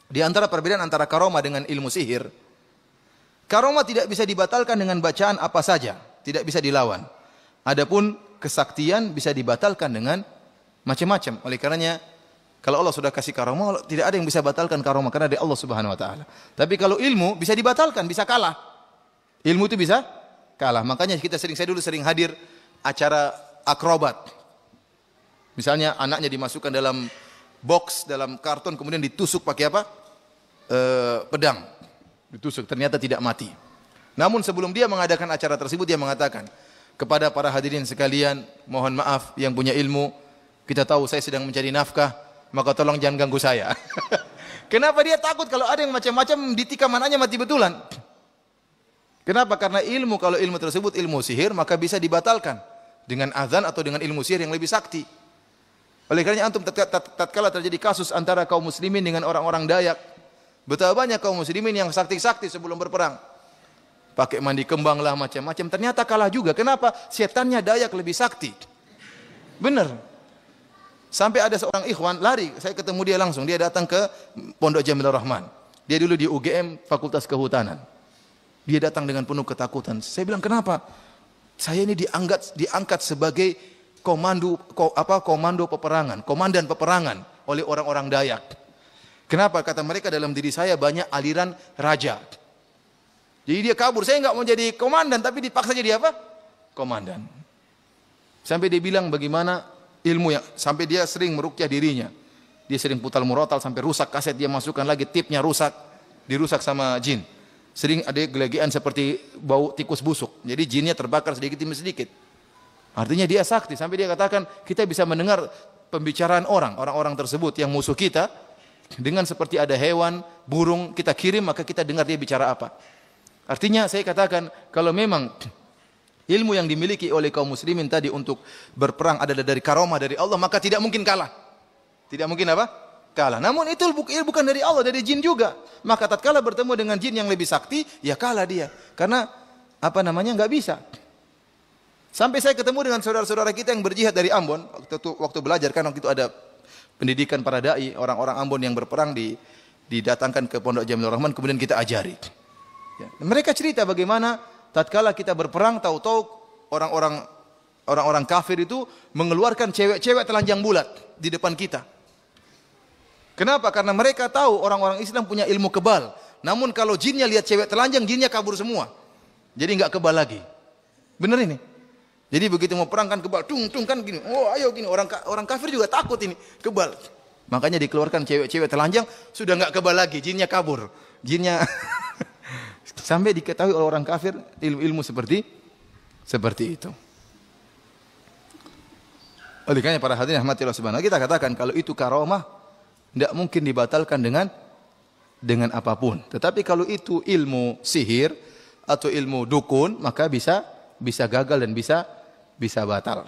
Di antara perbedaan antara karomah dengan ilmu sihir, karomah tidak bisa dibatalkan dengan bacaan apa saja, tidak bisa dilawan. Adapun kesaktian bisa dibatalkan dengan macam-macam. Oleh karenanya, kalau Allah sudah kasih karomah, tidak ada yang bisa batalkan karomah karena dari Allah Subhanahu wa taala. Tapi kalau ilmu bisa dibatalkan, bisa kalah. Ilmu itu bisa kalah. Makanya saya dulu sering hadir acara akrobat. Misalnya anaknya dimasukkan dalam box, dalam karton, kemudian ditusuk pakai apa? Pedang. Ditusuk, ternyata tidak mati. Namun sebelum dia mengadakan acara tersebut, dia mengatakan kepada para hadirin sekalian, mohon maaf yang punya ilmu, kita tahu saya sedang mencari nafkah, maka tolong jangan ganggu saya. Kenapa dia takut kalau ada yang macam-macam ditikam anaknya mati betulan? Kenapa? Karena ilmu, kalau ilmu tersebut ilmu sihir, maka bisa dibatalkan dengan azan atau dengan ilmu sihir yang lebih sakti. Oleh karenanya antum tatkala terjadi kasus antara kaum muslimin dengan orang-orang Dayak, betapa banyak kaum muslimin yang sakti-sakti sebelum berperang. Pakai mandi kembang lah macam-macam, ternyata kalah juga. Kenapa? Setannya Dayak lebih sakti. Benar. Sampai ada seorang ikhwan lari, saya ketemu dia langsung, dia datang ke Pondok Jamilur Rahman. Dia dulu di UGM Fakultas Kehutanan. Dia datang dengan penuh ketakutan. Saya bilang, kenapa? Saya ini diangkat sebagai komando peperangan, komandan peperangan oleh orang-orang Dayak. Kenapa? Kata mereka, dalam diri saya banyak aliran raja. Jadi dia kabur. Saya enggak mau jadi komandan, tapi dipaksa jadi apa? Komandan. Sampai dia bilang bagaimana ilmu yang sampai dia sering meruqyah dirinya. Dia sering putar murotal sampai rusak kaset, dia masukkan lagi, tipnya rusak, dirusak sama jin. Sering ada gelegean seperti bau tikus busuk. Jadi jinnya terbakar sedikit demi sedikit. Artinya dia sakti. Sampai dia katakan kita bisa mendengar pembicaraan orang-orang tersebut yang musuh kita. Dengan seperti ada hewan, burung, kita kirim maka kita dengar dia bicara apa. Artinya saya katakan kalau memang ilmu yang dimiliki oleh kaum muslimin tadi untuk berperang adalah dari karomah dari Allah, maka tidak mungkin kalah. Tidak mungkin apa? Kalah. Namun itu bukan dari Allah, dari jin juga. Maka tatkala bertemu dengan jin yang lebih sakti, ya kalah dia. Karena nggak bisa. Sampai saya ketemu dengan saudara-saudara kita yang berjihad dari Ambon waktu belajar, kan waktu itu ada pendidikan para dai, orang-orang Ambon yang berperang didatangkan ke Pondok Jamilur Rahman, kemudian kita ajari. Ya. Mereka cerita bagaimana tatkala kita berperang, tahu-tahu orang-orang kafir itu mengeluarkan cewek-cewek telanjang bulat di depan kita. Kenapa? Karena mereka tahu orang-orang Islam punya ilmu kebal. Namun kalau jinnya lihat cewek telanjang, jinnya kabur semua. Jadi enggak kebal lagi. Benar ini? Jadi begitu mau perang kan kebal, tung kan gini. Oh, ayo gini, orang kafir juga takut ini, kebal. Makanya dikeluarkan cewek-cewek telanjang, sudah enggak kebal lagi, jinnya kabur. Jinnya sampai diketahui oleh orang kafir ilmu-ilmu seperti itu. Oleh karena para hadirin rahmatillah subhanahu, kita katakan kalau itu karomah tidak mungkin dibatalkan dengan apapun. Tetapi kalau itu ilmu sihir atau ilmu dukun, maka bisa gagal dan bisa batal.